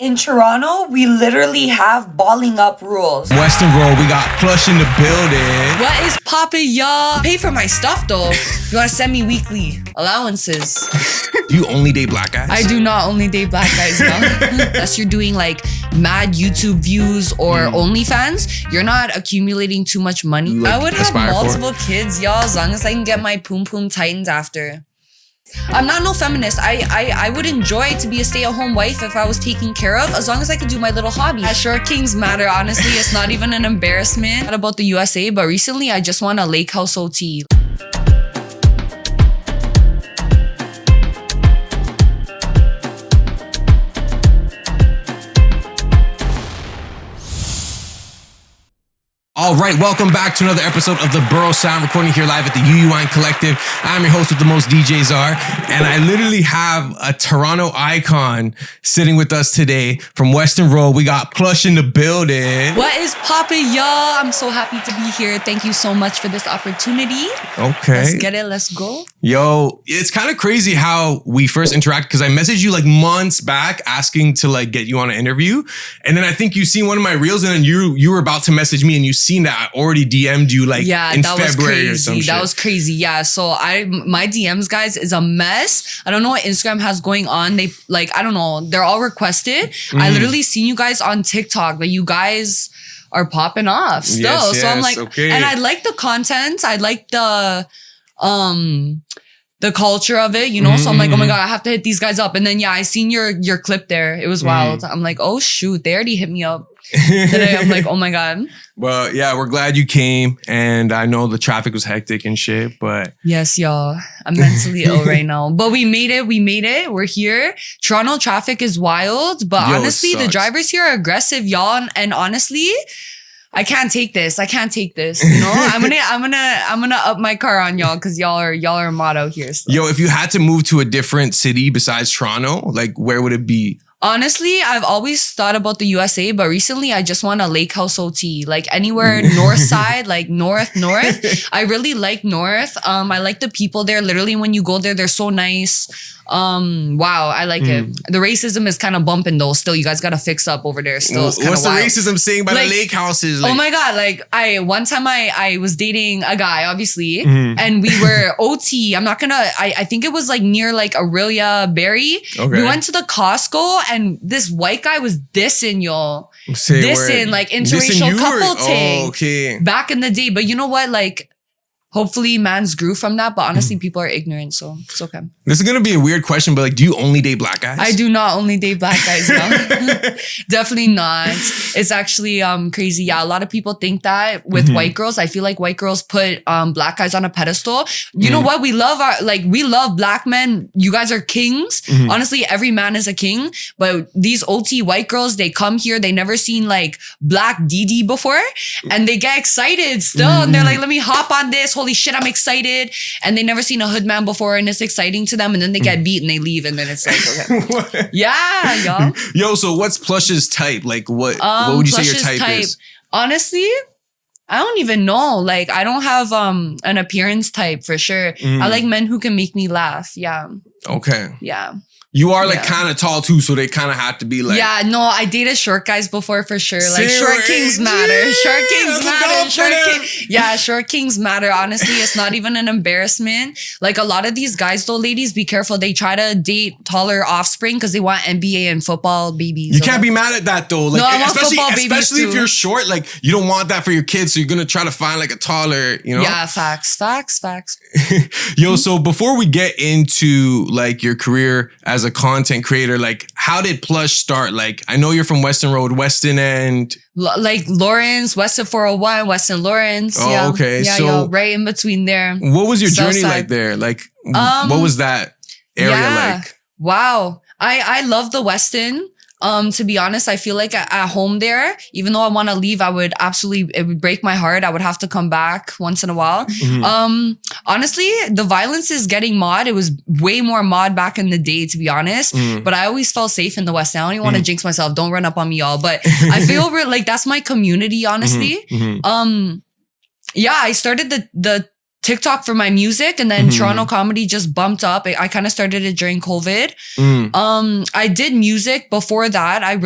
In Toronto, we literally have balling up rules. Weston Road, we got Plushh in the building. What is poppin', y'all? Pay for my stuff though. You wanna send me weekly allowances? Do you only date black guys? I do not only date black guys, no. Unless you're doing like mad YouTube views or OnlyFans, you're not accumulating too much money. You, like, I would have aspire multiple kids, y'all, as long as I can get my poom poom tightened after. I'm not no feminist. I would enjoy to be a stay-at-home wife if I was taken care of, as long as I could do my little hobby. Short kings matter, honestly. It's not even an embarrassment. Not about the USA, but recently I just won a lake house OT. All right, welcome back to another episode of the Borough Sound, recording here live at the UUI Collective. I'm your host with the most, DJ Zar, and I literally have a Toronto icon sitting with us today from Weston Road. We got Plushh in the building. What is poppin', y'all? I'm so happy to be here. Thank you so much for this opportunity. Okay. Let's get it. Let's go. Yo, it's kind of crazy how we first interacted, because I messaged you like months back asking to like get you on an interview. And then I think you seen one of my reels, and then you were about to message me, and you seen that I already DM'd you like in February or some shit. That was crazy. Yeah. So my DMs, guys, is a mess. I don't know what Instagram has going on. They like, I don't know. They're all requested. I literally seen you guys on TikTok, but you guys are popping off still. Yes, so I'm like, okay. And I like the content. I like the culture of it, you know? So I'm like, oh my God, I have to hit these guys up. And then, yeah, I seen your clip there. It was wild. I'm like, oh shoot, they already hit me up today. I'm like, oh my God. Well, yeah, we're glad you came. And I know the traffic was hectic and shit, but... Yes, y'all. I'm mentally ill right now. But we made it. We're here. Toronto traffic is wild. But honestly, the drivers here are aggressive, y'all. And honestly... I can't take this. You know, I'm gonna up my car on y'all because y'all are mod out here. So. Yo, if you had to move to a different city besides Toronto, like where would it be? Honestly, I've always thought about the USA, but recently I just want a lake house OT, like anywhere north side, like north. I really like north. I like the people there. Literally, when you go there, they're so nice. Wow, I like it. The racism is kind of bumping though. Still, you guys gotta fix up over there. Still, it's what's the wild. racism saying by like, the lake houses? Like, oh my God! Like one time I was dating a guy, obviously, and we were OT. I'm not gonna. I think it was like near like Aurelia Berry. Okay. We went to the Costco and this white guy was dissing y'all. Dissing like interracial couple thing. Oh, okay. Back in the day, but you know what? Like. Hopefully mans grew from that, but honestly, people are ignorant, so it's okay. This is going to be a weird question, but like, do you only date black guys? I do not only date black guys, no. Definitely not. It's actually crazy. Yeah, a lot of people think that with white girls. I feel like white girls put black guys on a pedestal. You know what? We love black men. You guys are kings. Honestly, every man is a king, but these OT white girls, they come here, they never seen like black DD before, and they get excited still, and they're like, let me hop on this. Holy shit, I'm excited. And they never seen a hood man before and it's exciting to them. And then they get beat and they leave. And then it's like, okay. Yeah, y'all. Yo, so what's Plush's type? Like what would you say your type is? Honestly, I don't even know. Like I don't have an appearance type for sure. I like men who can make me laugh. Yeah. Okay. Yeah. You are like kind of tall too, so they kind of have to be like. Yeah, no, I dated short guys before for sure. Like short kings matter. Short kings matter. Honestly, it's not even an embarrassment. Like a lot of these guys though, ladies, be careful. They try to date taller offspring because they want NBA and football babies. You can't be mad at that though. Like, no, I want football babies especially too. If you're short, like you don't want that for your kids, so you're gonna try to find like a taller, you know? Yeah, facts. Yo, so before we get into like your career as a content creator, like how did Plushh start? Like I know you're from Weston Road, Weston and like Lawrence, Weston 401, Weston Lawrence. Oh, yeah. Okay. Yeah, so right in between there. What was your journey like there? Like what was that area like? Wow. I love the Weston. To be honest, I feel like at home there, even though I want to leave, it would break my heart. I would have to come back once in a while. Honestly, the violence is getting mod. It was way more mod back in the day, to be honest. But I always felt safe in the West. I don't even want to jinx myself. Don't run up on me, y'all. But I feel like that's my community, honestly. Yeah, I started the TikTok for my music, and then Toronto comedy just bumped up. I kind of started it during COVID. I did music before that. I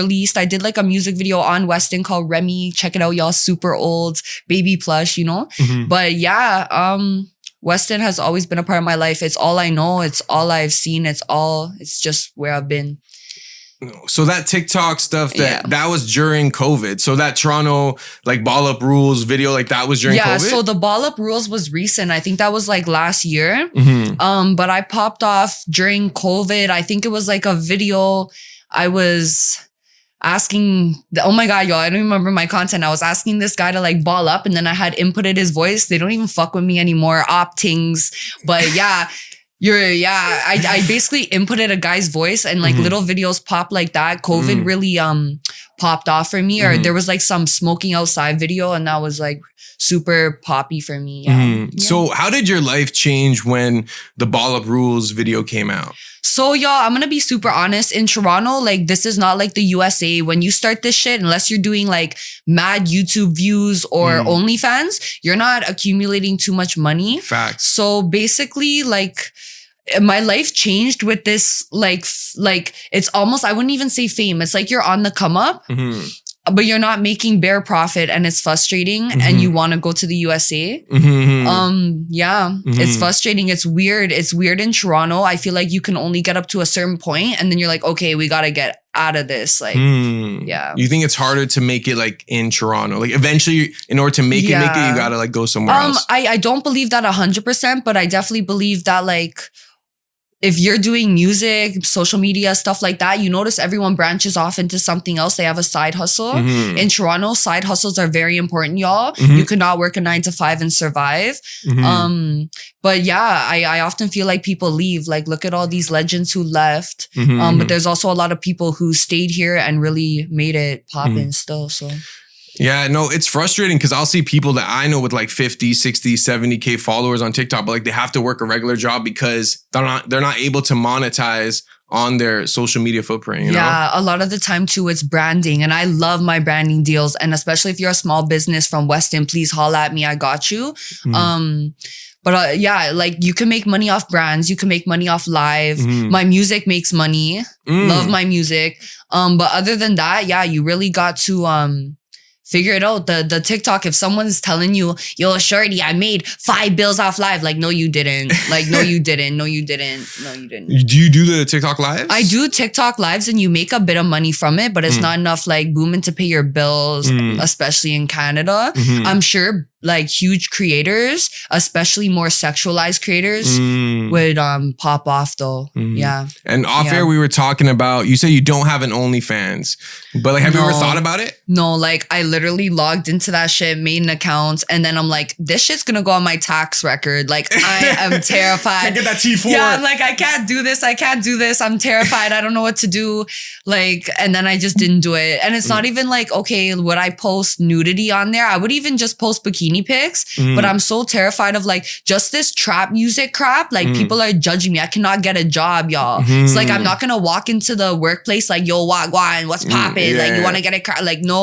did like a music video on Weston called Remy. Check it out, y'all. Super old baby Plushh, you know. But yeah, Weston has always been a part of my life. It's all I know. It's all I've seen. It's just where I've been. So that TikTok stuff that was during COVID. So that Toronto like Ball Up Rules video, like that was during COVID? Yeah, so the Ball Up Rules was recent. I think that was like last year. But I popped off during COVID. I think it was like a video I was asking, oh my God, y'all, I don't remember my content. I was asking this guy to like ball up, and then I had inputted his voice. They don't even fuck with me anymore. Optings. But yeah. I basically inputted a guy's voice, and like little videos pop like that. COVID really popped off for me, or there was like some smoking outside video, and that was like super poppy for me. Yeah. So how did your life change when the Ball Up Rules video came out? So y'all, I'm gonna be super honest. In Toronto, like this is not like the USA. When you start this shit, unless you're doing like mad YouTube views or OnlyFans, you're not accumulating too much money. Facts. So basically, like my life changed with this, like it's almost, I wouldn't even say fame. It's like you're on the come up, but you're not making bare profit, and it's frustrating, and you want to go to the USA. It's frustrating. It's weird. It's weird in Toronto. I feel like you can only get up to a certain point, and then you're like, okay, we got to get out of this. Like, You think it's harder to make it like in Toronto? Like eventually, in order to make it, you got to like go somewhere else. I don't believe that 100%, but I definitely believe that like, if you're doing music, social media, stuff like that, you notice everyone branches off into something else. They have a side hustle. In Toronto, side hustles are very important, y'all. You cannot work a 9 to 5 and survive. But yeah, I often feel like people leave. Like, look at all these legends who left. But there's also a lot of people who stayed here and really made it poppin' still. So. Yeah, no, it's frustrating because I'll see people that I know with like 50, 60, 70K followers on TikTok, but like they have to work a regular job because they're not able to monetize on their social media footprint. You know? A lot of the time too, it's branding, and I love my branding deals. And especially if you're a small business from Weston, please holla at me. I got you. But like you can make money off brands. You can make money off live. My music makes money. Love my music. But other than that, you really got to figure it out. The TikTok, if someone's telling you, yo, shorty, I made 5 bills off live. Like, no, you didn't. Like, no, you didn't. No, you didn't. No, you didn't. Do you do the TikTok lives? I do TikTok lives, and you make a bit of money from it, but it's not enough like booming to pay your bills, especially in Canada. I'm sure like huge creators, especially more sexualized creators, would pop off though. And off air we were talking about, you say you don't have an OnlyFans, but like have you ever thought about it? No, like I literally logged into that shit, made an account, and then I'm like, this shit's gonna go on my tax record. Like I am terrified. Can't get that T4. Yeah, I'm like, I can't do this. I'm terrified. I don't know what to do. Like, and then I just didn't do it. And it's not even like, okay, would I post nudity on there? I would even just post bikini pics, but I'm so terrified of like just this trap music crap. Like people are judging me. I cannot get a job, y'all. It's like I'm not gonna walk into the workplace like, yo, what's poppin'? Like you want to get a like no.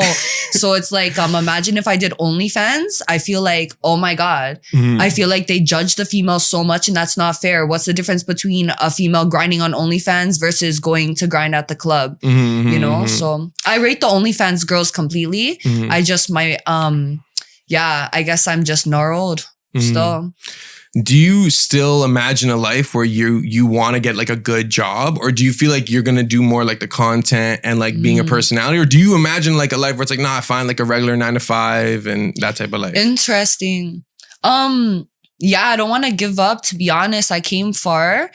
So it's like imagine if I did OnlyFans. I feel like, oh my God, I feel like they judge the female so much, and that's not fair. What's the difference between a female grinding on OnlyFans versus going to grind at the club? You know, so I rate the OnlyFans girls completely. I just I guess I'm just gnarled still. Do you still imagine a life where you want to get like a good job, or do you feel like you're going to do more like the content and like being a personality, or do you imagine like a life where it's like, nah, I find like a regular 9 to 5 and that type of life? Interesting. I don't want to give up, to be honest. I came far.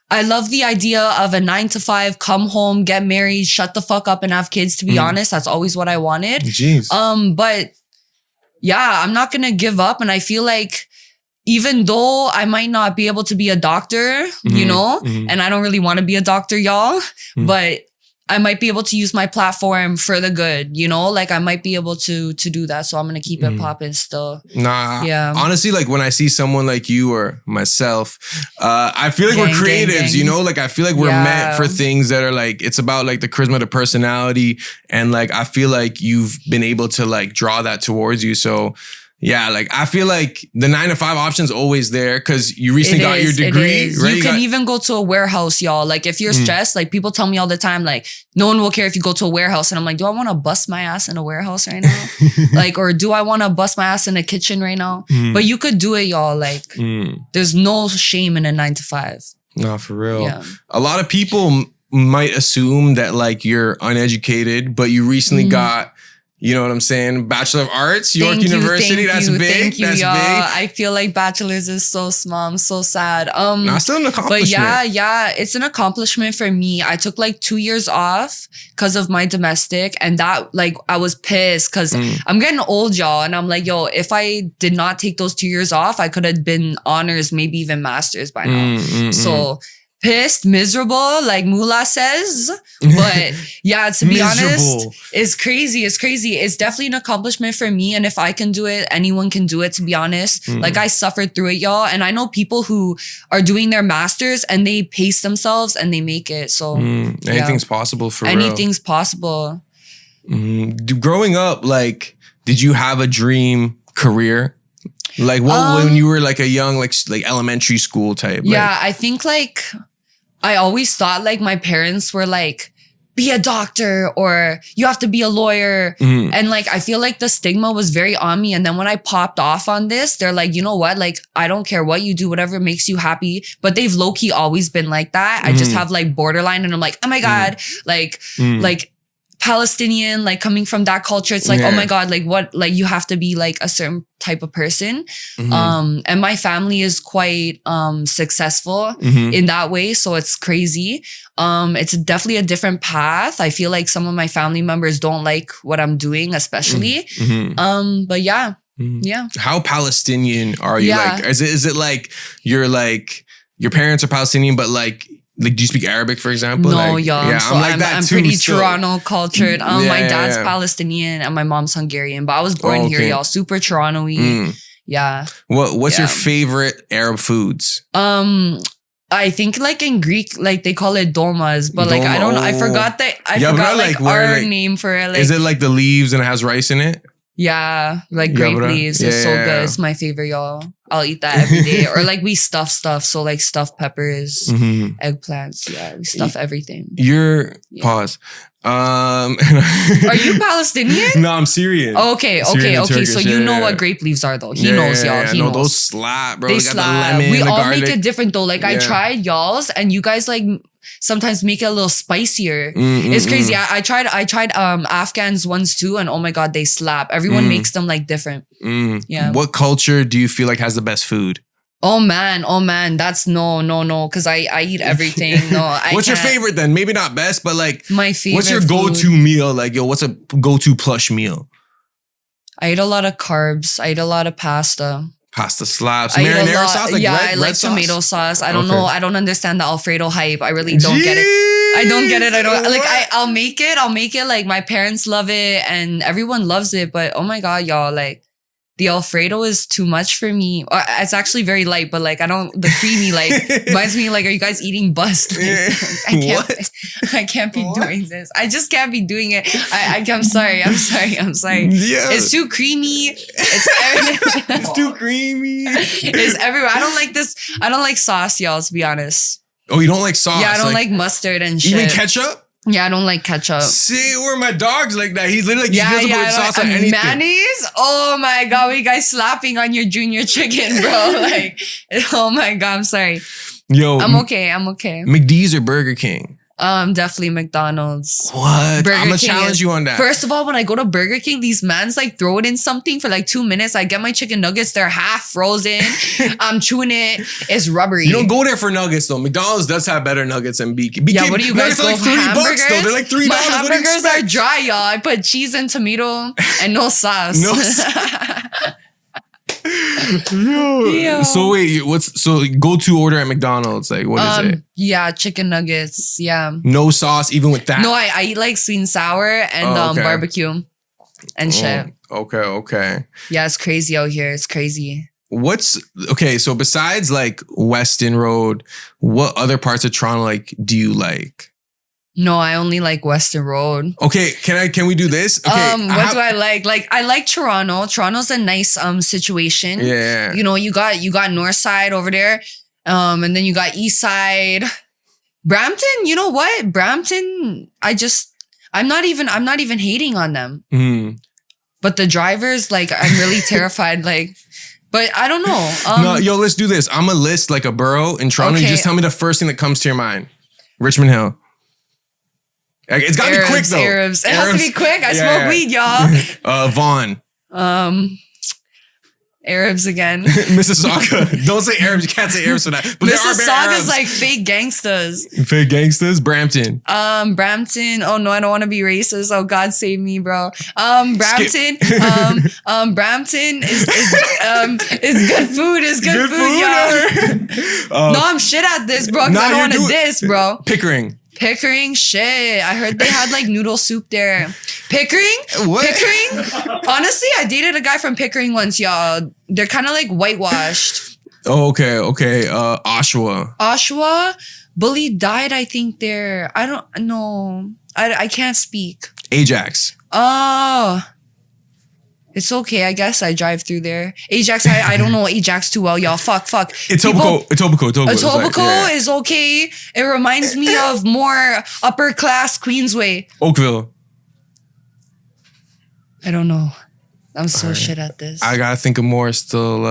I love the idea of a 9 to 5, come home, get married, shut the fuck up and have kids, to be honest. That's always what I wanted. Jeez. But yeah, I'm not going to give up. And I feel like even though I might not be able to be a doctor, you know, and I don't really want to be a doctor, y'all, but I might be able to use my platform for the good, you know, like I might be able to do that. So I'm going to keep it popping still. Nah, yeah. Honestly, like when I see someone like you or myself, I feel like we're creatives, you know, like I feel like we're meant for things that are like, it's about like the charisma, the personality. And like, I feel like you've been able to like draw that towards you. So Yeah, like I feel like the 9 to 5 option is always there because you recently got your degree, right? You can even go to a warehouse, y'all. Like if you're stressed, like people tell me all the time, like no one will care if you go to a warehouse. And I'm like, do I want to bust my ass in a warehouse right now? Like, or do I want to bust my ass in a kitchen right now? But you could do it, y'all. Like there's no shame in a 9 to 5. No, for real. Yeah. A lot of people might assume that like you're uneducated, but you recently got, you know what I'm saying? Bachelor of Arts, York University. That's big. Thank you, That's y'all. big. I feel like bachelor's is so small. I'm so sad. Nah, still an accomplishment. But yeah, it's an accomplishment for me. I took like 2 years off because of my domestic, and that like I was pissed because I'm getting old, y'all, and I'm like, yo, if I did not take those 2 years off, I could have been honors, maybe even masters by now. So pissed, miserable, like Mula says. But yeah, to be honest, it's crazy. It's crazy. It's definitely an accomplishment for me. And if I can do it, anyone can do it, to be honest. Like I suffered through it, y'all. And I know people who are doing their masters and they pace themselves and they make it. So anything's possible for real. Anything's possible. Growing up, like, did you have a dream career? Like what when you were like a young, like elementary school type? Yeah, like, I think like I always thought like my parents were like, be a doctor or you have to be a lawyer. And like, I feel like the stigma was very on me. And then when I popped off on this, they're like, you know what? Like, I don't care what you do, whatever makes you happy. But they've low key always been like that. I just have like borderline and I'm like, oh my God, like Palestinian, like coming from that culture, it's like, oh my God, like what, like you have to be like a certain type of person. And my family is quite successful in that way. So it's crazy. It's definitely a different path. I feel like some of my family members don't like what I'm doing, especially. But yeah. Yeah. How Palestinian are you? Yeah. Like, is it like you're like your parents are Palestinian, but like do you speak Arabic, for example? No, like, y'all. Yeah, so I'm like that I'm too. pretty So. Toronto cultured. My dad's Palestinian and my mom's Hungarian, but I was born here, y'all. Super Toronto-y. Yeah. What's your favorite Arab foods? I think like in Greek, like they call it dolmas, but like I don't know. I forgot that. I forgot like our name for it. Like, is it like the leaves and it has rice in it? Yeah, like grape leaves. It's so good. It's my favorite, y'all. I'll eat that every day. Or like we stuff stuff. So like stuffed peppers, eggplants. Yeah, we stuff everything. Pause. Are you Palestinian? No, I'm Syrian. Okay. Turkish, So you know what grape leaves are though. He knows, y'all. He knows. Those slap, bro. They got slap. the lemon, we the all garlic. make it different though. Like I tried y'all's and you guys like sometimes make it a little spicier. It's crazy. I tried Afghans ones too, and oh my God, they slap. Everyone makes them like different. Yeah. What culture do you feel like has the best food? Oh man, that's no, because I eat everything. No, What's your favorite then? Maybe not best, but like my favorite. What's your go-to meal? Like, yo, what's a go-to Plushh meal? I eat a lot of carbs. I eat a lot of pasta. Pasta slaps, marinara sauce, like I like red tomato sauce. I don't know. I don't understand the Alfredo hype. I really don't get it. I don't get it. I don't like. I'll make it. I'll make it. Like my parents love it and everyone loves it. But oh my God, y'all, like the Alfredo is too much for me. It's actually very light, but like I don't. The creamy like reminds me like, are you guys eating bust? Like, I can't be doing this. I just can't be doing it. I'm sorry. Yeah. It's too creamy. It's too creamy. It's everywhere. I don't like this. I don't like sauce, y'all, to be honest. Oh, you don't like sauce? Yeah, I don't like mustard and shit. Even ketchup? Yeah, I don't like ketchup. See, where my dog's like that. He's literally like, he doesn't put sauce on anything. Mayonnaise? Oh my God, we guys slapping on your junior chicken, bro. Like, oh my God, I'm sorry. Yo. I'm okay. McD's or Burger King? Definitely McDonald's. What? Burger I'm gonna King challenge you on that. First of all, when I go to Burger King, these mans like throw it in something for like 2 minutes. I get my chicken nuggets. They're half frozen. I'm chewing it. It's rubbery. You don't go there for nuggets though. McDonald's does have better nuggets than BK. Yeah, what do you guys go like for? $3 though. They're like $3. My hamburgers are dry, y'all. I put cheese and tomato and no sauce. Yo. So wait, go to order at McDonald's? Like what is it? Yeah, chicken nuggets. Yeah. No sauce, even with that. No, I eat like sweet and sour and barbecue and shit. Okay. Yeah, it's crazy out here. It's crazy. So besides like Weston Road, what other parts of Toronto like do you like? No, I only like Weston Road. Okay, can we do this? Okay, What do I like? Like I like Toronto. Toronto's a nice situation. Yeah. You know, you got North Side over there. And then you got East Side. Brampton, you know what? Brampton, I'm not even hating on them. But the drivers, like, I'm really terrified. Like, but I don't know. No, yo, let's do this. I'm gonna list like a borough in Toronto. You Okay. just tell me the first thing that comes to your mind. Richmond Hill. It's gotta be quick though. Arabs. It has to be quick. I smoke weed, y'all. Vaughan. Arabs again. Mississauga. Don't say Arabs. You can't say Arabs for that. But Mississauga's like fake gangsters. Fake gangsters. Brampton. Brampton. Oh no, I don't want to be racist. Oh God, save me, bro. Brampton. Brampton is good food. Is good food, y'all. No, I'm shit at this, bro. Cause I don't want to diss, bro. Pickering, shit. I heard they had like noodle soup there. Pickering? What? Pickering? Honestly, I dated a guy from Pickering once, y'all. They're kind of like whitewashed. Oh, okay. Oshawa? Bully died, I think, there. I don't know. I can't speak. Ajax. Oh. It's okay. I guess I drive through there. Ajax, I don't know Ajax too well, y'all. Fuck. Etobicoke. Etobicoke is okay. It reminds me of more upper class Queensway. Oakville. I don't know. I'm so shit at this. I gotta think of more still.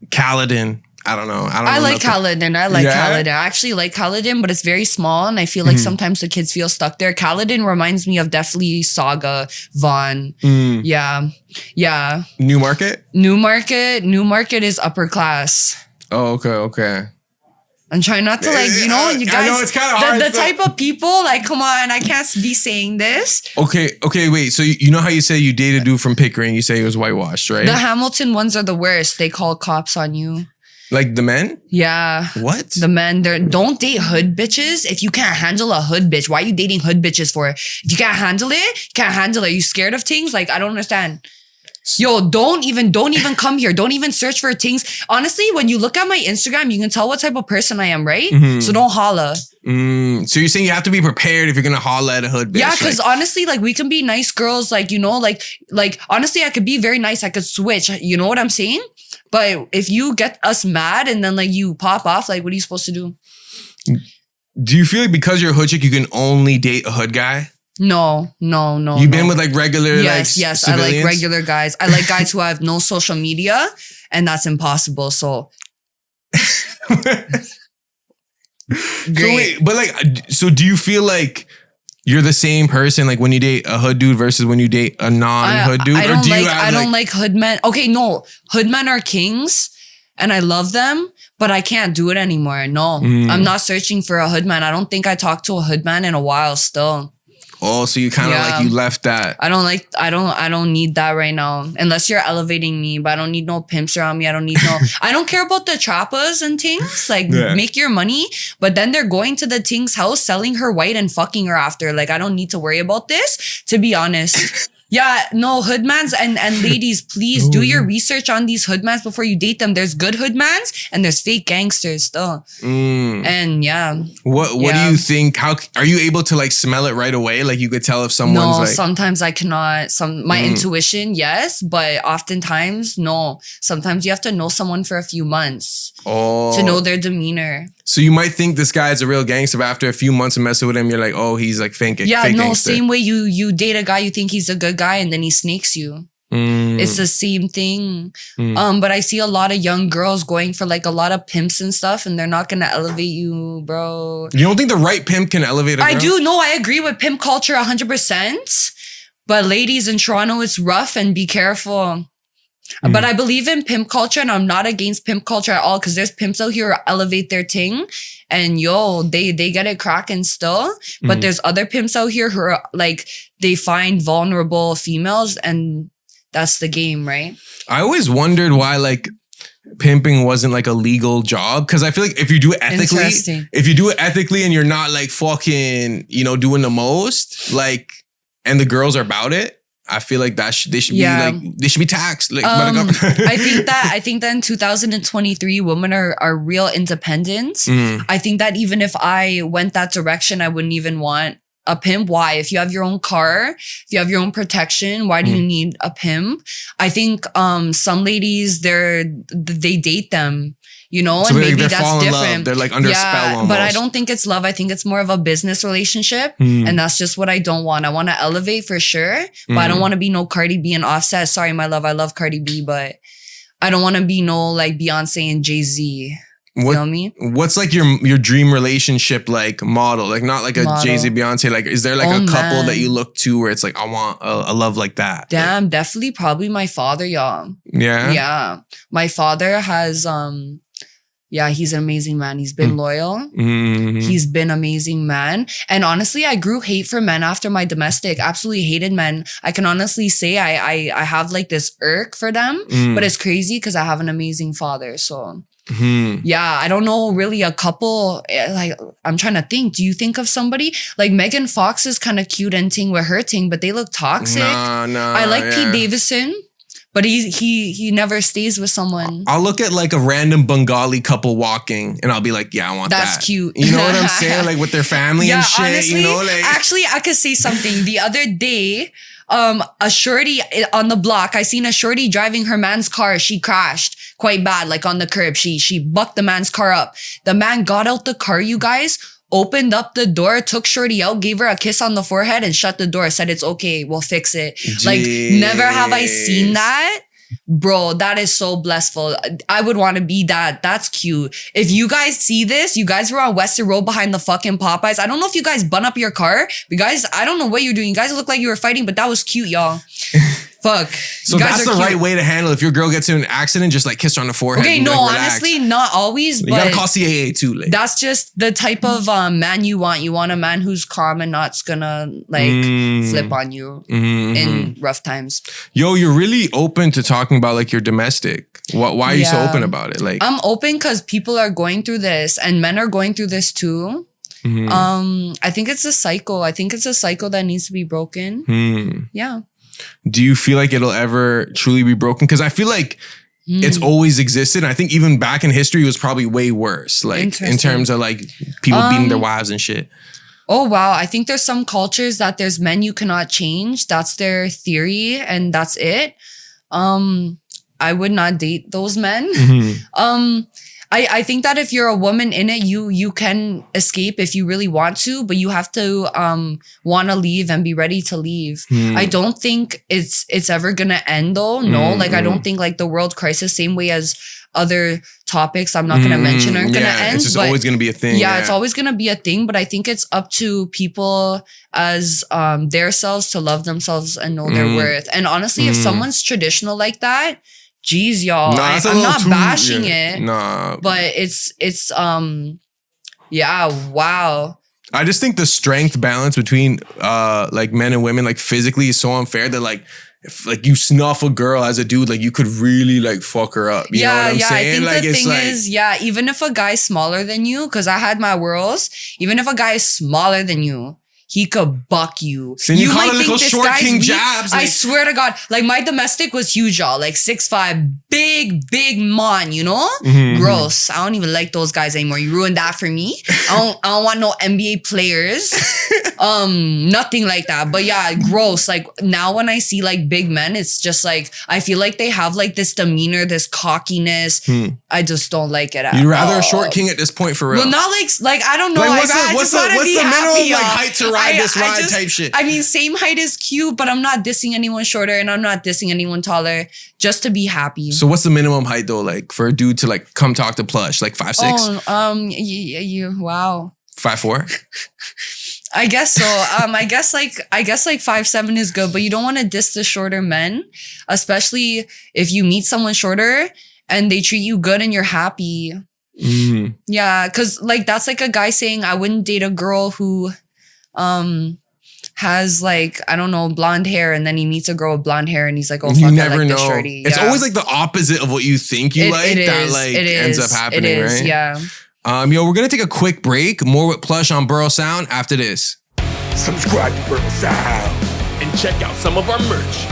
Caledon. I don't know. I like Caledon. Caledon. I actually like Caledon, but it's very small, and I feel like sometimes the kids feel stuck there. Caledon reminds me of definitely Saga, Vaughan. Yeah. Newmarket is upper class. Oh, okay. I'm trying not to you guys. I know it's kind of hard. The type of people, like, come on, I can't be saying this. Okay, wait. So you know how you say you dated a dude from Pickering? You say he was whitewashed, right? The Hamilton ones are the worst. They call cops on you. Like the men? Yeah. What? The men, don't date hood bitches. If you can't handle a hood bitch, why are you dating hood bitches for? If you can't handle it, you can't handle it. You scared of things? Like, I don't understand. Yo, don't even come here. Don't even search for things. Honestly, when you look at my Instagram, you can tell what type of person I am, right? So don't holla. So you're saying you have to be prepared if you're gonna holla at a hood bitch? Yeah, because honestly, like, we can be nice girls, like, like honestly, I could be very nice. I could switch. You know what I'm saying? But if you get us mad and then like you pop off, like, what are you supposed to do? Do you feel like because you're a hood chick, you can only date a hood guy? No. You've been with like regular, yes, civilians? I like regular guys. I like guys who have no social media, and that's impossible. So, great. So do you feel like you're the same person, like when you date a hood dude versus when you date a non-hood dude? I don't like hood men. Okay, no, hood men are kings, and I love them, but I can't do it anymore. No, I'm not searching for a hood man. I don't think I talked to a hood man in a while still. Oh, so you kind of like you left that. I don't need that right now. Unless you're elevating me, but I don't need no pimps around me. I don't care about the trappas and things. Like, make your money, but then they're going to the thing's house, selling her white and fucking her after. Like, I don't need to worry about this, to be honest. Yeah, no, hoodmans and ladies, please do your research on these hoodmans before you date them. There's good hoodmans and there's fake gangsters still. And yeah. What do you think? How are you able to like smell it right away? Like you could tell if someone's like... sometimes I cannot. My intuition, yes, but oftentimes, no. Sometimes you have to know someone for a few months to know their demeanor. So you might think this guy's a real gangster, but after a few months of messing with him, you're like, oh, he's like fake gangster. Same way you date a guy, you think he's a good guy, and then he snakes you. It's the same thing. But I see a lot of young girls going for like a lot of pimps and stuff, and they're not gonna elevate you, bro. You don't think the right pimp can elevate a girl? I do. No, I agree with pimp culture 100%. But ladies in Toronto, it's rough, and be careful. But I believe in pimp culture, and I'm not against pimp culture at all, because there's pimps out here who elevate their ting, and they get it cracking still. But there's other pimps out here who are like, they find vulnerable females, and that's the game, right? I always wondered why like pimping wasn't like a legal job, because I feel like if you do it ethically, and you're not like fucking, doing the most, like, and the girls are about it, I feel like they should be like, they should be taxed. Like, by the government. I think that in 2023, women are real independent. I think that even if I went that direction, I wouldn't even want a pimp. Why? If you have your own car, if you have your own protection, why do you need a pimp? I think some ladies, they date them, you know, so and maybe that's fall in different. Love. They're like under a spell almost. But I don't think it's love. I think it's more of a business relationship. And that's just what I don't want. I want to elevate for sure, but I don't want to be no Cardi B and Offset. Sorry, my love. I love Cardi B, but I don't want to be no like Beyonce and Jay-Z. Feel me? What's like your dream relationship like model? Like not like a Jay-Z Beyonce. Like is there like a couple that you look to where it's like I want a love like that? Damn, definitely probably my father, y'all. Yeah. Yeah. My father has he's an amazing man. He's been loyal. He's been amazing man. And honestly, I grew hate for men after my domestic. Absolutely hated men. I can honestly say I have like this irk for them, but it's crazy because I have an amazing father. So yeah, I don't know really a couple, like I'm trying to think. Do you think of somebody? Like Megan Fox is kind of cute and ting with her ting, but they look toxic. I like Pete Davidson, but he never stays with someone. I'll look at like a random Bengali couple walking and I'll be like, yeah, I want that. That's cute. You know what I'm saying? Like with their family and shit, honestly, you know? Like actually, I could say something. The other day, a shorty on the block, I seen a shorty driving her man's car. She crashed quite bad, like on the curb. She bucked the man's car up. The man got out the car, you guys, opened up the door, took shorty out, gave her a kiss on the forehead and shut the door, said, it's okay, we'll fix it. Jeez. Like, never have I seen that. Bro, that is so blissful. I would want to be that. That's cute. If you guys see this, you guys were on Weston Road behind the fucking Popeyes. I don't know if you guys bun up your car. But guys, I don't know what you're doing. You guys look like you were fighting, but that was cute, y'all. Fuck. So that's the right way to handle. If your girl gets in an accident, just like kiss her on the forehead. Okay, no, like, honestly, not always. You gotta call CAA too. Like. That's just the type of man you want. You want a man who's calm and not's gonna like flip on you in rough times. Yo, you're really open to talking about like your domestic. Why are you so open about it? Like I'm open because people are going through this and men are going through this too. I think it's a cycle. I think it's a cycle that needs to be broken. Yeah. Do you feel like it'll ever truly be broken? Because I feel like it's always existed. I think even back in history, it was probably way worse. Like in terms of like people beating their wives and shit. Oh, wow. I think there's some cultures that there's men you cannot change. That's their theory and that's it. I would not date those men. I think that if you're a woman in it, you can escape if you really want to, but you have to want to leave and be ready to leave. I don't think it's ever gonna end though. No, like I don't think like the world crisis, same way as other topics I'm not gonna mention are gonna end. It's just always gonna be a thing. Yeah, it's always gonna be a thing. But I think it's up to people as their selves to love themselves and know their worth. And honestly, if someone's traditional like that, geez, y'all, I'm not bashing it. Nah. But it's wow. I just think the strength balance between like men and women, like physically, is so unfair that like if like you snuff a girl as a dude, like you could really like fuck her up. You know what I'm saying? I think like the thing is, even if a guy's smaller than you, because I had my whirls, even if a guy is smaller than you, he could buck you. So you might think this short king weak. jabs. I swear to God, like my domestic was huge, y'all. Like 6'5", big man, you know? Gross. I don't even like those guys anymore. You ruined that for me. I don't want no NBA players. Nothing like that. But yeah, gross. Like now when I see like big men, it's just like I feel like they have like this demeanor, this cockiness. I just don't like it at all. You'd rather a short king at this point for real? Well, not like I don't know. Like, what's the minimum like happy, height to ride this ride type shit? I mean, same height is cute, but I'm not dissing anyone shorter and I'm not dissing anyone taller just to be happy. So what's the minimum height though? Like for a dude to like come talk to Plushh, like 5'6"? Wow. 5'4"? I guess so. I guess like 5'7" is good, but you don't want to diss the shorter men, especially if you meet someone shorter and they treat you good and you're happy. Yeah, because like that's like a guy saying I wouldn't date a girl who has like, I don't know, blonde hair, and then he meets a girl with blonde hair and he's like, oh, fuck, you I never like know. this shorty. It's always like the opposite of what you think you like that like ends up happening, right? Yeah. Yo, we're gonna take a quick break. More with Plushh on Borough Sound after this. Subscribe to Borough Sound. and check out some of our merch.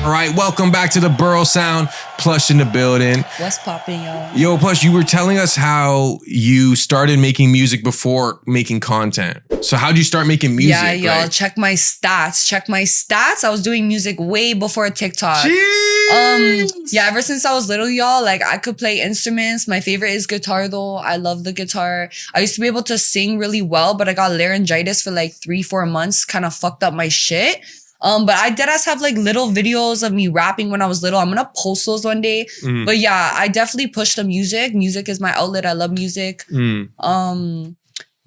All right, welcome back to the Borough Sound. Plushh in the building. What's popping, y'all? Yo, Plushh, you were telling us how you started making music before making content. So how'd you start making music? Yeah, y'all, check my stats. I was doing music way before TikTok. Jeez. Yeah, ever since I was little, y'all, like I could play instruments. My favorite is guitar though. I love the guitar. I used to be able to sing really well, but I got laryngitis for like 3-4 months, kind of fucked up my shit. But I deadass have like little videos of me rapping when I was little. I'm gonna post those one day. But yeah, I definitely push the music. Music is my outlet. I love music.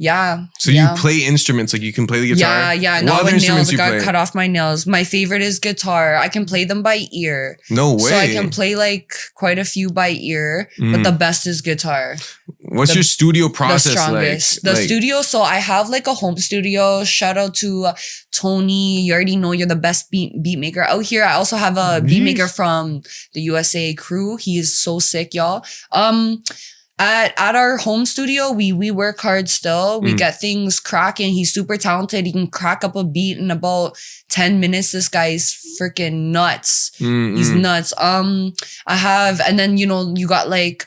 Yeah. So you play instruments, like you can play the guitar? Yeah. Not with nails. I got cut off my nails. My favorite is guitar. I can play them by ear. No way. So I can play like quite a few by ear, but the best is guitar. What's your studio process the strongest. like? Studio, so I have like a home studio. Shout out to Tony. You already know you're the best beat maker out here. I also have a beat maker from the USA crew. He is so sick, y'all. At our home studio, we work hard still. We get things cracking. He's super talented. He can crack up a beat in about 10 minutes. This guy is freaking nuts. He's nuts. I have, and then, you know, you got like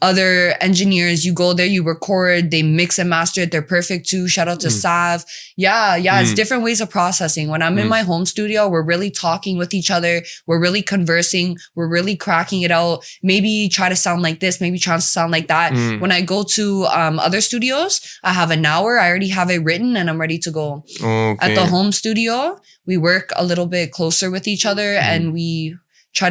other engineers, you go there, you record, they mix and master it. They're perfect too. Shout out to Sav. Yeah. It's different ways of processing. When I'm in my home studio, we're really talking with each other. We're really conversing. We're really cracking it out. Maybe try to sound like this, maybe try to sound like that. When I go to other studios, I have an hour. I already have it written and I'm ready to go. Okay. At the home studio, we work a little bit closer with each other and we try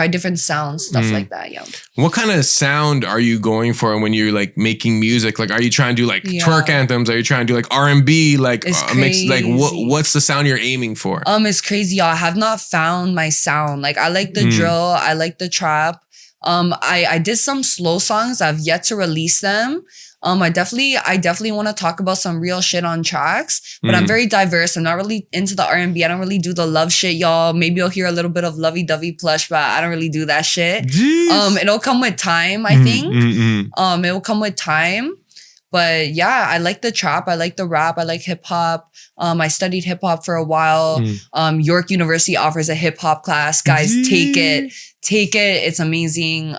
different sounds, stuff like that. Yeah. What kind of sound are you going for when you're like making music? Like, are you trying to do like twerk anthems? Are you trying to do like R&B? Like, mix, like what's the sound you're aiming for? It's crazy, y'all. I have not found my sound. Like, I like the drill. I like the trap. I did some slow songs. I've yet to release them. I definitely want to talk about some real shit on tracks, but I'm very diverse. I'm not really into the R&B. I don't really do the love shit, y'all. Maybe you'll hear a little bit of lovey-dovey Plushh, but I don't really do that shit. Jeez. It'll come with time, I think. It'll come with time. But yeah, I like the trap. I like the rap. I like hip hop. I studied hip hop for a while. York University offers a hip hop class. Guys, take it. It's amazing.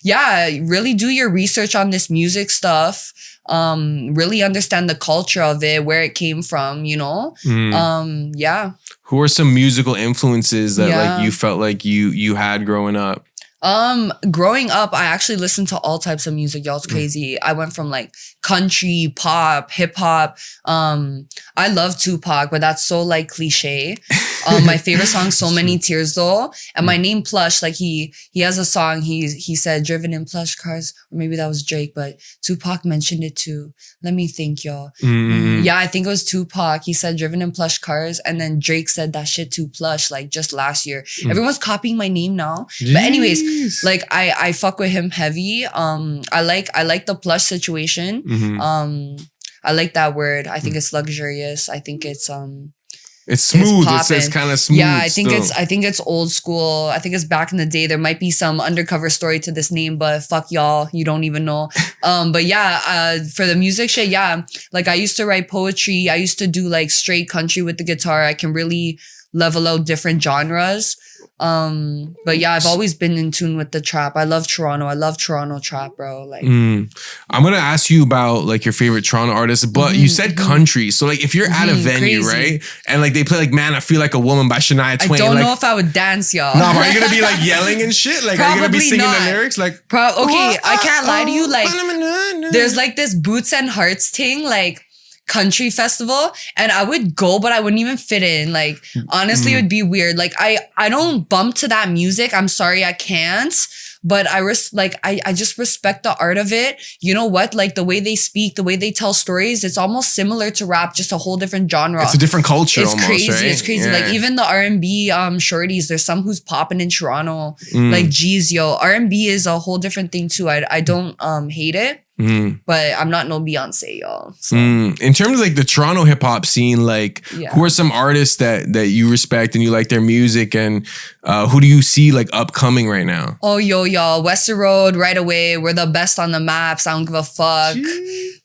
Yeah, really do your research on this music stuff. Really understand the culture of it, where it came from, you know? Yeah. Who are some musical influences that like you felt like you had growing up? Growing up, I actually listened to all types of music, y'all. It's crazy. I went from like country, pop, hip hop. I love Tupac, but that's so like cliche. My favorite song, So Many Tears though. And my name Plushh, like he has a song, he said driven in plush cars, or maybe that was Drake, but Tupac mentioned it too. Let me think, y'all. Yeah, I think it was Tupac. He said driven in plush cars, and then Drake said that shit too plush, like just last year. Everyone's copying my name now. But anyways, like I fuck with him heavy. I like the plush situation. I like that word. I think it's luxurious. I think it's smooth. It's kind of smooth. Yeah, I think it's old school. I think it's back in the day. There might be some undercover story to this name, but fuck y'all, you don't even know. But yeah, for the music shit, yeah. Like I used to write poetry. I used to do like straight country with the guitar. I can really level out different genres. But yeah, I've always been in tune with the trap. I love Toronto. I love Toronto trap, bro. Like, I'm gonna ask you about like your favorite Toronto artists, but you said country. So like, if you're at a venue, right, and like they play like "Man, I Feel Like a Woman" by Shania Twain, I don't like, know if I would dance, y'all. No, but are you gonna be like yelling and shit? Like, are you gonna be singing the lyrics? Like, okay, I can't lie to you. Like, there's like this Boots and Hearts thing, like country festival, and I would go, but I wouldn't even fit in. Like, honestly, it would be weird. Like, I don't bump to that music. I'm sorry, I can't. But I just respect the art of it. You know what? Like the way they speak, the way they tell stories, it's almost similar to rap, just a whole different genre. It's a different culture. It's almost, crazy. right? It's crazy. Yeah. Like even the R&B shorties, there's some who's popping in Toronto. Like, geez, yo, R&B is a whole different thing too. I don't hate it. But I'm not no Beyonce, y'all. So. In terms of like the Toronto hip hop scene, like who are some artists that you respect and you like their music, and who do you see like upcoming right now? Oh, y'all, Weston Road right away. We're the best on the maps. I don't give a fuck.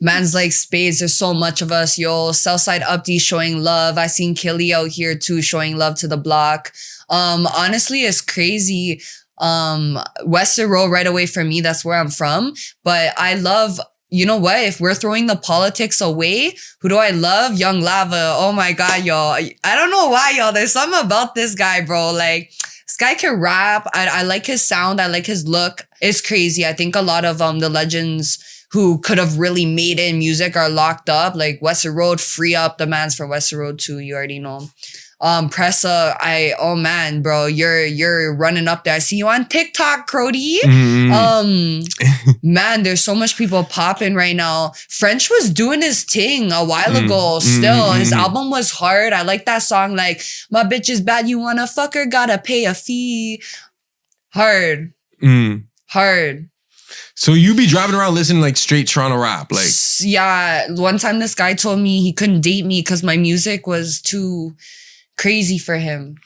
Man's like spades. There's so much of us, yo. Southside Updee showing love. I seen Killy out here too showing love to the block. Honestly, it's crazy. Weston Road right away for me. That's where I'm from. But I love, you know what? If we're throwing the politics away, who do I love? Young Lava. Oh my God, y'all. I don't know why, y'all. There's something about this guy, bro. Like, this guy can rap. I like his sound. I like his look. It's crazy. I think a lot of the legends who could have really made it in music are locked up. Like Weston Road, free up the mans for Weston Road too. You already know. Pressa, oh man, bro, you're running up there. I see you on TikTok, Crody. Man, there's so much people popping right now. French was doing his thing a while ago. Still, his album was hard. I like that song. Like, my bitch is bad. You wanna fuck her? Gotta pay a fee. Hard. Hard. So you be driving around listening like straight Toronto rap, like yeah. One time this guy told me he couldn't date me because my music was too crazy for him.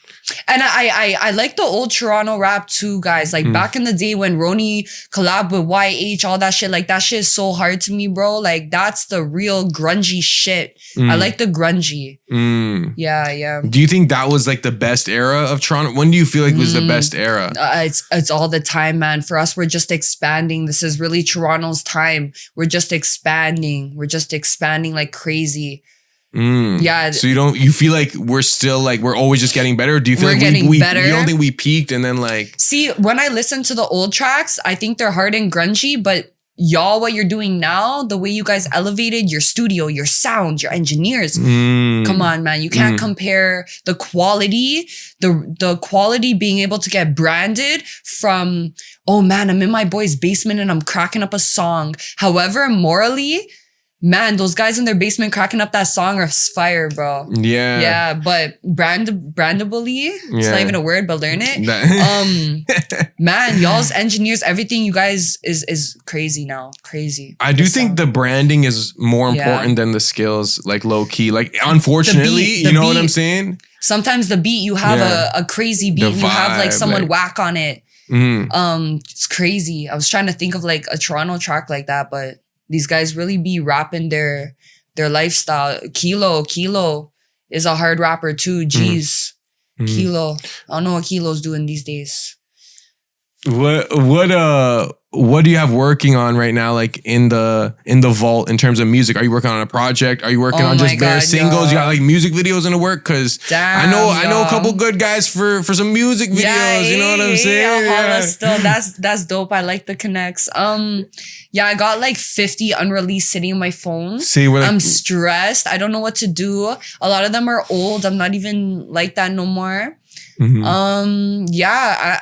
And I like the old Toronto rap too, guys. Like back in the day when Roni collabed with YH, all that shit, like that shit is so hard to me, bro. Like that's the real grungy shit. I like the grungy. Yeah. Do you think that was like the best era of Toronto? When do you feel like was the best era? It's all the time, man. For us, we're just expanding. This is really Toronto's time. We're just expanding. We're just expanding like crazy. Yeah. So you feel like we're still like we're always just getting better? Or do you feel we're like getting better? You don't think we peaked and then like? See, when I listen to the old tracks, I think they're hard and grungy, but y'all, what you're doing now, the way you guys elevated your studio, your sound, your engineers, come on, man, you can't compare the quality, the quality being able to get branded from, oh man, I'm in my boy's basement and I'm cracking up a song. However, morally, man, those guys in their basement cracking up that song are fire, bro. Yeah. Yeah, but brandably, it's not even a word, but learn it. Man, y'all's engineers, everything you guys is crazy now. Crazy. I do think the branding is more important than the skills, like low key. Like, unfortunately, you know what I'm saying? Sometimes the beat, you have a crazy beat, and you have like someone whack on it. It's crazy. I was trying to think of like a Toronto track like that, but these guys really be rapping their lifestyle. Kilo is a hard rapper too. Jeez. Kilo. I don't know what Kilo's doing these days. What do you have working on right now, like in the vault in terms of music? Are you working on a project? Are you working on just bare singles? You got like music videos in the work? Cause I know a couple good guys for some music videos. You know what I'm saying? Still, that's dope. I like the connects. Yeah, I got like 50 unreleased sitting in my phone. I'm stressed. I don't know what to do. A lot of them are old. I'm not even like that no more. Yeah,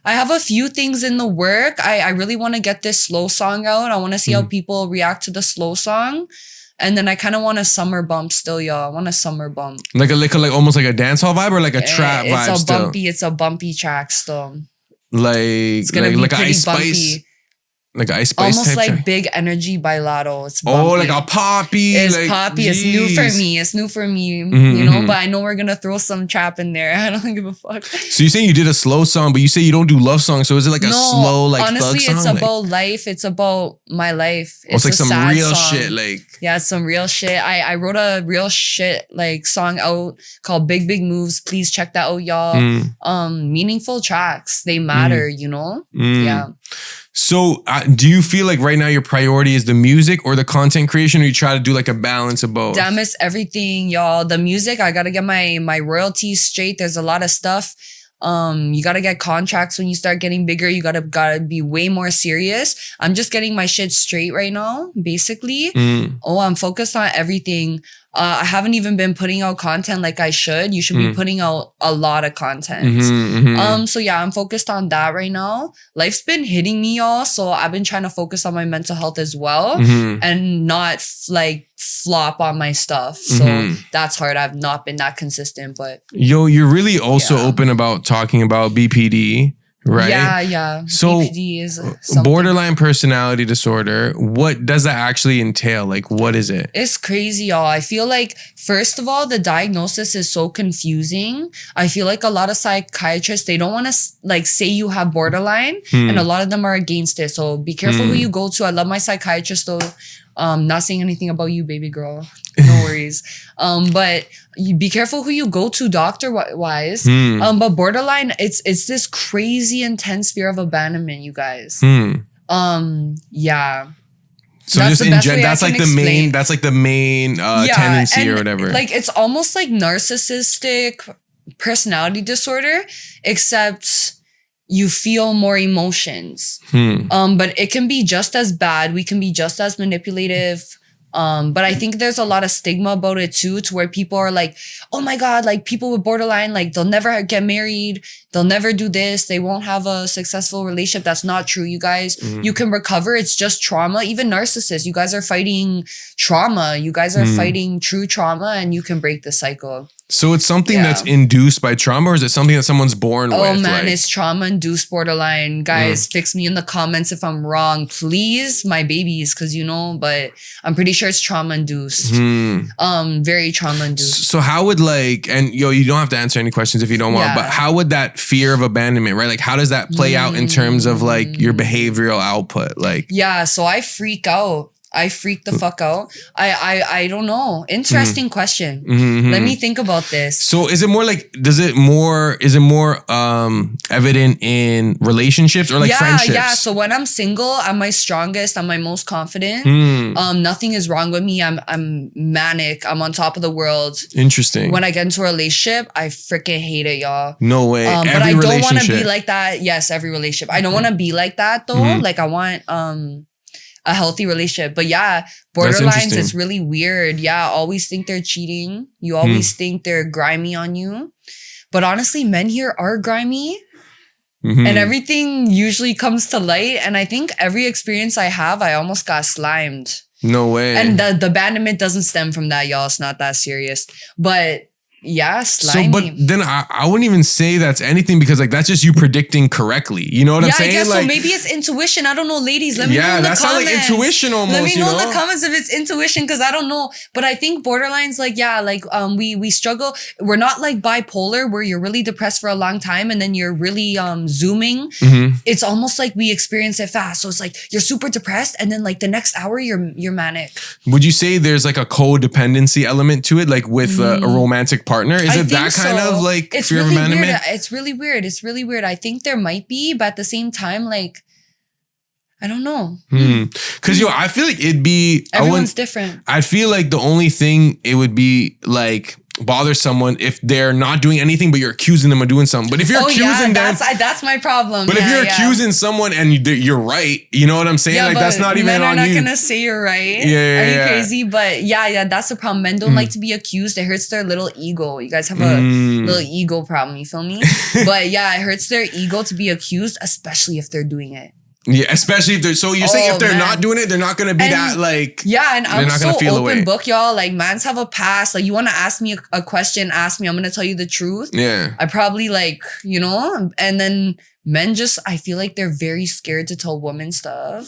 I have a few things in the work. I really want to get this slow song out. I want to see how people react to the slow song. And then I kind of want a summer bump still, y'all. I want a summer bump. Like almost like a dancehall vibe or like a trap vibe still? It's a bumpy track still. It's gonna be like Ice Spice. Like Ice Spice almost type like track. Big Energy by Lotto. It's bumpy. Like a poppy. It's like, poppy. geez. It's new for me. You know, but I know we're gonna throw some trap in there. I don't give a fuck. So you're saying you did a slow song, but you say you don't do love songs. So is it like a slow, like honestly, thug song? it's about life. It's about my life. It's like some real song. shit. Like it's some real shit. I wrote a real shit like song out called Big Big Moves. Please check that out, y'all. Meaningful tracks. They matter, you know? Yeah. So do you feel like right now your priority is the music or the content creation, or you try to do like a balance of both? Damn, it's everything, y'all. The music, I got to get my royalties straight. There's a lot of stuff. You got to get contracts when you start getting bigger. You got to be way more serious. I'm just getting my shit straight right now, basically. I'm focused on everything. I haven't even been putting out content like I should. You should be putting out a lot of content. So yeah, I'm focused on that right now. Life's been hitting me, y'all. So I've been trying to focus on my mental health as well and not like flop on my stuff. So that's hard. I've not been that consistent, but you're really also open about talking about BPD. right? Yeah. So BPD is something. borderline personality disorder. What does that actually entail? Like, what is it? It's crazy, y'all. I feel like, first of all, the diagnosis is so confusing. I feel like a lot of psychiatrists, they don't want to like say you have borderline, and a lot of them are against it. So be careful who you go to. I love my psychiatrist though. Not saying anything about you, baby girl. No worries. But you be careful who you go to doctor wise. But borderline, it's this crazy intense fear of abandonment, you guys. Yeah. So That's just the best way I that's can like the explain. main that's like the main tendency and or whatever. like it's almost like narcissistic personality disorder, except you feel more emotions. But it can be just as bad. We can be just as manipulative. But I think there's a lot of stigma about it too, to where people are like, oh my God, like people with borderline, like they'll never get married. They'll never do this. They won't have a successful relationship. That's not true, you guys. You can recover. It's just trauma. Even narcissists, you guys are fighting trauma. You guys are fighting true trauma, and you can break the cycle. So it's something that's induced by trauma, or is it something that someone's born with? Oh man, it's trauma-induced borderline. Guys, fix me in the comments if I'm wrong, please. My babies, because but I'm pretty sure it's trauma-induced. Very trauma-induced. So how would you don't have to answer any questions if you don't want, but how would that fear of abandonment, right? Like how does that play out in terms of like your behavioral output? Like so I freak out. I freak the fuck out. I don't know. Interesting question. Let me think about this. So is it more like, is it more evident in relationships or like friendships? Yeah. So when I'm single, I'm my strongest. I'm my most confident. Nothing is wrong with me. I'm manic. I'm on top of the world. Interesting. When I get into a relationship, I freaking hate it, y'all. No way. But I don't want to be like that. Yes, every relationship. I don't want to be like that though. Like I want a healthy relationship. But borderlines is really weird. Always think they're cheating. You always think they're grimy on you. But honestly, men here are grimy. And everything usually comes to light. And I think every experience I have, I almost got slimed. No way. And the abandonment doesn't stem from that, y'all. It's not that serious. But slimy. So, but then I wouldn't even say that's anything, because like that's just you predicting correctly. You know what I'm saying? I guess like, so. Maybe it's intuition. I don't know, ladies. Let me know in the comments. Yeah, that sounds like intuition almost. Let me know in the comments if it's intuition, because I don't know. But I think borderlines, we struggle. We're not like bipolar, where you're really depressed for a long time and then you're really zooming. It's almost like we experience it fast. So it's like you're super depressed, and then like the next hour you're manic. Would you say there's like a codependency element to it, like with a romantic partner? Is it that kind of like fear of abandonment? It's really weird. It's really weird. I think there might be, but at the same time, like, I don't know. Because I feel like it'd be everyone's different. I feel like the only thing it would be like bother someone if they're not doing anything, but you're accusing them of doing something. But if you're accusing them, that's my problem. But if you're accusing someone and you're right, you know what I'm saying? Like that's not even on you. Men are not gonna say you're right. Are you crazy? But that's the problem. Men don't like to be accused. It hurts their little ego. You guys have a little ego problem. You feel me? But it hurts their ego to be accused, especially if they're doing it. Yeah, especially if they're you're saying if they're not doing it, they're not gonna be that like and I'm so open book, y'all. Like mans have a past. Like you want to ask me a question, ask me. I'm gonna tell you the truth. Yeah, I probably and then men just, I feel like they're very scared to tell women stuff.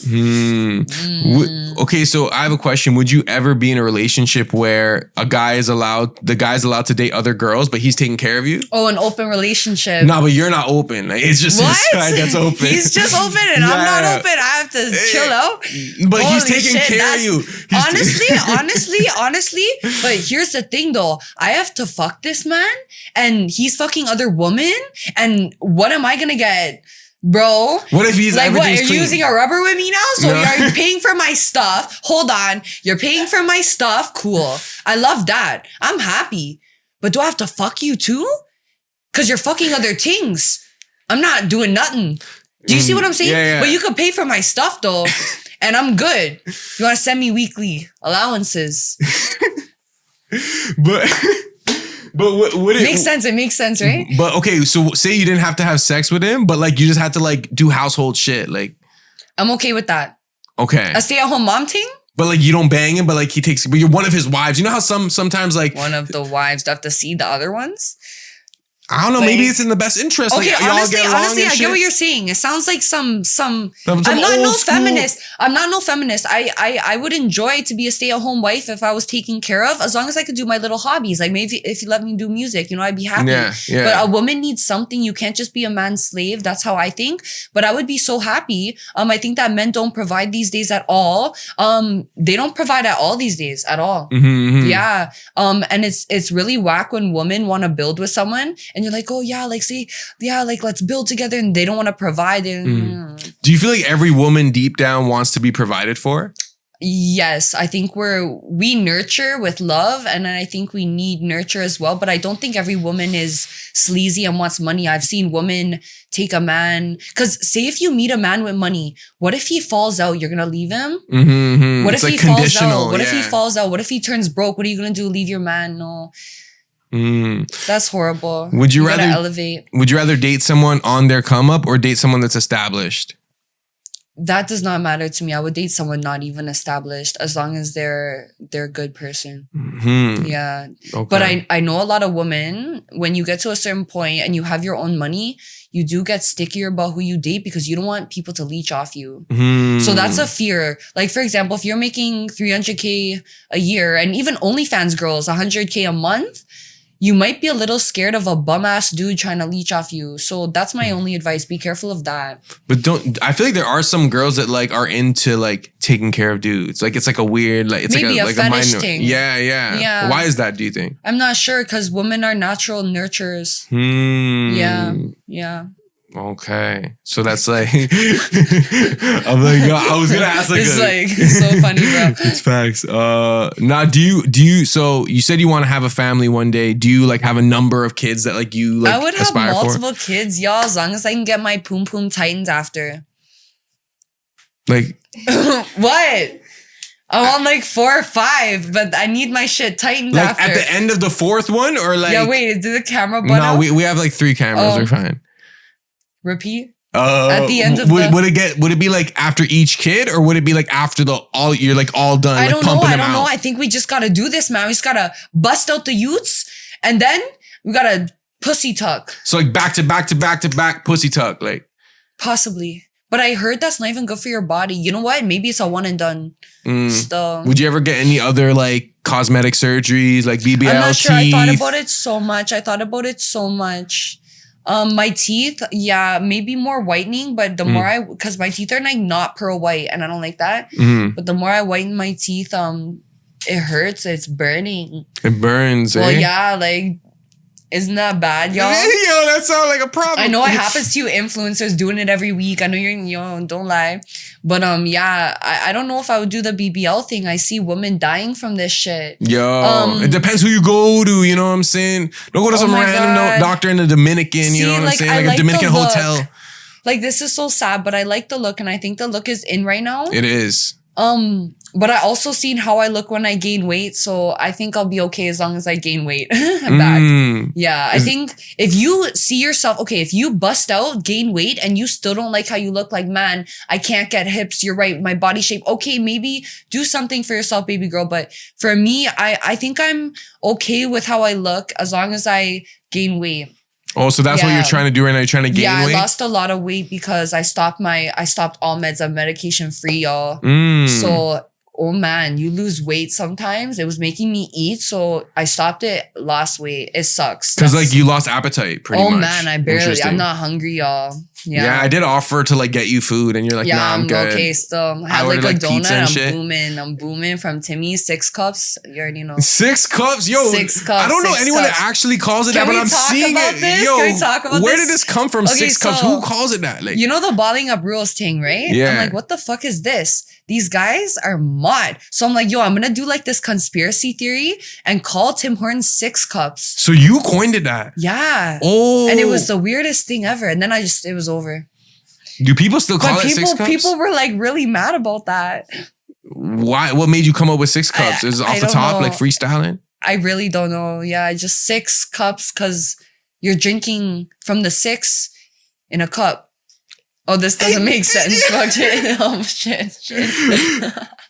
Okay, so I have a question. Would you ever be in a relationship where the guy is allowed to date other girls, but he's taking care of you? Oh, an open relationship. No, but you're not open. Like, it's just his side that's open. He's just open and I'm not open. I have to chill out. But he's taking care of you. Honestly. But here's the thing though. I have to fuck this man and he's fucking other women. And what am I gonna get? Bro, what if he's like, what? You're clean? using a rubber with me now? So you're paying for my stuff. Hold on. You're paying for my stuff. Cool. I love that. I'm happy. But do I have to fuck you too? Because you're fucking other things. I'm not doing nothing. Do you see what I'm saying? Yeah. But you could pay for my stuff though. And I'm good. You want to send me weekly allowances. But would it makes sense? It makes sense, right? But okay, so say you didn't have to have sex with him, but like you just had to like do household shit. Like I'm okay with that. Okay. A stay-at-home mom thing? But like you don't bang him, but like but you're one of his wives. You know how sometimes like one of the wives, do I have to see the other ones? I don't know. Maybe it's in the best interest. Okay, like, y'all honestly, get along I and get what shit. you're saying. It sounds like some. Some I'm not old no school- feminist. I'm not no feminist. I would enjoy to be a stay-at-home wife if I was taken care of, as long as I could do my little hobbies. Like maybe if you let me do music, I'd be happy. Yeah, yeah. But a woman needs something. You can't just be a man's slave. That's how I think. But I would be so happy. I think that men don't provide these days at all. They don't provide at all these days at all. Yeah. And it's really whack when women want to build with someone and you're like, oh yeah, like see, yeah, like let's build together, and they don't want to provide it. Do you feel like every woman deep down wants to be provided for? Yes, I think we nurture with love, and I think we need nurture as well. But I don't think every woman is sleazy and wants money. I've seen women take a man, because say if you meet a man with money, what if he falls out? You're gonna leave him? What if he falls out? What if he falls out? What if he turns broke? What are you gonna do? Leave your man? No. That's horrible. Would you rather elevate? Would you rather date someone on their come up or date someone that's established? That does not matter to me. I would date someone not even established, as long as they're a good person. Yeah. Okay. But I know a lot of women, when you get to a certain point and you have your own money, you do get stickier about who you date because you don't want people to leech off you. So that's a fear. Like, for example, if you're making 300K a year, and even OnlyFans girls, 100K a month, you might be a little scared of a bum ass dude trying to leech off you. So that's my only advice. Be careful of that. But I feel like there are some girls that like are into like taking care of dudes. Like it's like a weird, like it's maybe like a fetish minor thing. Yeah. Why is that, do you think? I'm not sure, because women are natural nurturers. Yeah. Okay. So that's like I'm like, I was gonna ask like it's so funny, bro. It's facts. Now do you so you said you want to have a family one day. Do you like have a number of kids that like you like I would have aspire multiple kids, y'all, as long as I can get my poom poom tightened after. Like what? I want like 4 or 5, but I need my shit tightened like after. at the end of the 4th one, or like Yeah, wait, did the camera button? No, we have like 3 cameras. We're fine. Repeat. At the end of would it be like after each kid, or would it be like after you're like all done? I like don't know. pumping I them don't know. out? I think we just gotta do this, man. We just gotta bust out the youths, and then we gotta pussy tuck. So like back to back pussy tuck, like possibly. But I heard that's not even good for your body. You know what? Maybe it's a one and done. Still. Would you ever get any other like cosmetic surgeries, like BBL? I'm not sure. Teeth? I thought about it so much. My teeth, yeah, maybe more whitening, but the more because my teeth are like not pearl white, and I don't like that. But the more I whiten my teeth, it hurts. It's burning. It burns. Well, eh? yeah, like. Isn't that bad, y'all? Yo, that sounds like a problem. I know it happens to you influencers doing it every week. I know don't lie. But yeah, I don't know if I would do the BBL thing. I see women dying from this shit. Yo, it depends who you go to, you know what I'm saying? Don't go to some random doctor in the Dominican, you know what I'm saying? Like a Dominican hotel. Like, this is so sad, but I like the look, and I think the look is in right now. It is. But I also seen how I look when I gain weight, so I think I'll be okay as long as I gain weight back. Yeah, I think if you see yourself, okay, if you bust out, gain weight, and you still don't like how you look, like, man, I can't get hips, you're right, my body shape, okay, maybe do something for yourself, baby girl. But for me, I think I'm okay with how I look as long as I gain weight. Oh, so that's what you're trying to do right now? You're trying to gain weight? Yeah, I lost a lot of weight because I stopped all meds. I'm medication free, y'all. So, oh man, you lose weight sometimes. It was making me eat, so I stopped it, lost weight. It sucks. Because like you lost appetite pretty much. Oh man, I'm not hungry, y'all. Yeah, I did offer to like get you food, and you're like, nah, I'm good. Okay, still. I had like a donut. I'm booming from Timmy's 6 cups. You already know. 6 cups? Yo, 6 cups. I don't know anyone that actually calls it that, but I'm seeing it. Yo, can we talk about where did this come from? 6 cups? Who calls it that? Like, you know the balling up rules thing, right? Yeah. I'm like, what the fuck is this? These guys are mod. So I'm like, yo, I'm gonna do like this conspiracy theory and call Tim Hortons 6 cups. So you coined it that? Yeah. Oh. And it was the weirdest thing ever. And then it was over. Do people still call it 6 cups? People were like really mad about that. Why? What made you come up with 6 cups? Is it off the top, like freestyling? I really don't know. Yeah, just 6 cups because you're drinking from the 6 in a cup. Oh, this doesn't make sense. Oh, shit.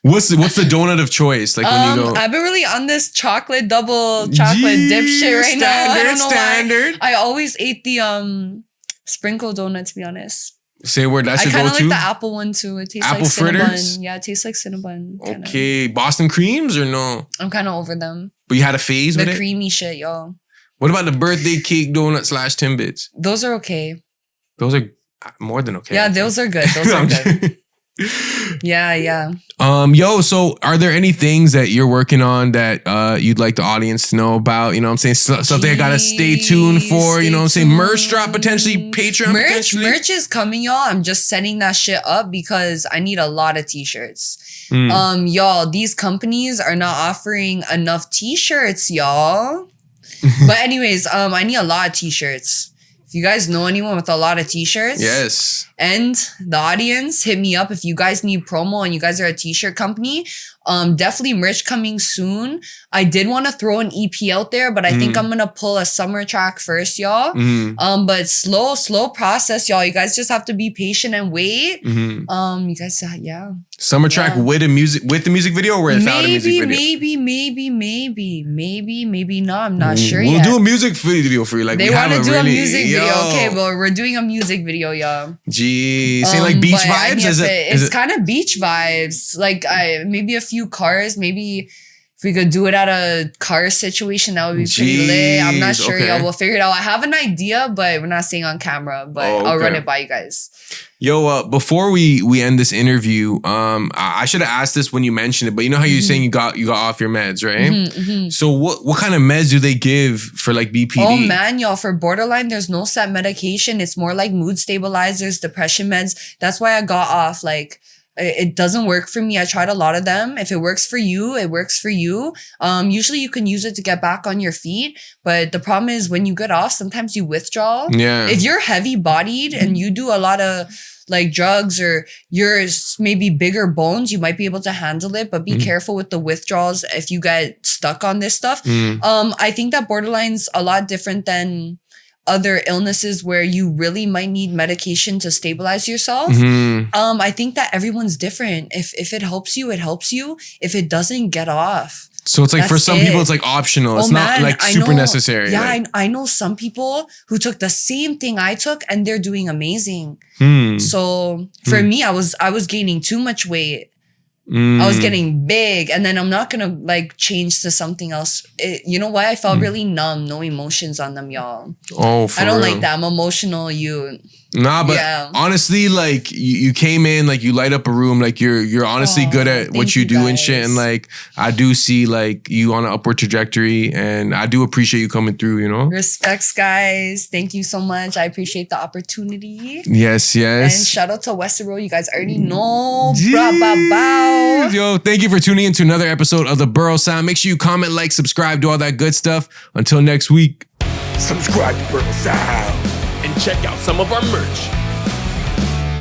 What's the donut of choice? Like when you go. I've been really on this double chocolate dip shit right now. I don't know Standard. why. I always ate the sprinkle donut, to be honest. Say word. That's I your kind of go-to. like the apple one too. It tastes Apple like cinnamon. fritters? Yeah, it tastes like cinnamon. Kinda. Okay, Boston creams or no? I'm kind of over them. But you had a phase with The it. creamy shit, y'all. What about the birthday cake donut / Timbits? Those are okay. Those are more than okay. Yeah, those are good. Those are good. Yeah. Yo, so are there any things that you're working on that you'd like the audience to know about? You know what I'm saying? Something I gotta stay tuned for, you know what I'm saying? Merch drop potentially, Patreon potentially. Merch is coming, y'all. I'm just setting that shit up because I need a lot of t-shirts. Y'all, these companies are not offering enough t-shirts, y'all. But anyways, I need a lot of t-shirts. If you guys know anyone with a lot of t-shirts, Yes. and the audience, hit me up if you guys need promo and you guys are a t-shirt company. Definitely merch coming soon. I did want to throw an EP out there, but I think I'm gonna pull a summer track first, y'all. But slow process, y'all. You guys just have to be patient and wait. You guys, yeah. Summer track with the music video or without a music video? Maybe not. I'm not sure We'll yet. do a music video for you. Like They we want to haven't do really, a music video. yo. Okay, but we're doing a music video, y'all. Gee, say like beach But I vibes? need Is to it? fit- Is It's it? kind of beach vibes. Like maybe a few cars. Maybe if we could do it at a car situation, that would be pretty lit. I'm not Jeez, sure, okay. y'all. We'll figure it out. I have an idea, but we're not saying on camera. But I'll run it by you guys. Yo, before we end this interview, I should have asked this when you mentioned it, but you know how you're saying you got off your meds, right? So what kind of meds do they give for like BPD? Oh man, y'all, for borderline, there's no set medication. It's more like mood stabilizers, depression meds. That's why I got off. Like, it doesn't work for me. I tried a lot of them. If it works for you, it works for you. Usually you can use it to get back on your feet. But the problem is when you get off, sometimes you withdraw. Yeah. If you're heavy bodied and you do a lot of like drugs or you're maybe bigger bones, you might be able to handle it, but be careful with the withdrawals if you get stuck on this stuff. I think that borderline's a lot different than other illnesses where you really might need medication to stabilize yourself. I think that everyone's different. If it helps you, it helps you. If it doesn't, get off. So it's like for That's some it. people, it's like optional. It's not like I super know- necessary. Yeah, like, I know some people who took the same thing I took and they're doing amazing. So for me, I was gaining too much weight. I was getting big, and then I'm not gonna like change to something else. You know why? I felt really numb, no emotions on them, y'all. oh, for I don't real. like that. I'm emotional. Nah, but Yeah. honestly, like you came in, like you light up a room, like you're honestly good at what thank you you do and shit, guys. and like I do see like you on an upward trajectory, and I do appreciate you coming through. You know. Respects, guys. Thank you so much. I appreciate the opportunity. Yes, And yes. shout out to Weston. You guys already know. Jeez. Bra, ba, bow. Yo, thank you for tuning in to another episode of the Borough Sound. Make sure you comment, like, subscribe, do all that good stuff. Until next week. Subscribe to Borough Sound and check out some of our merch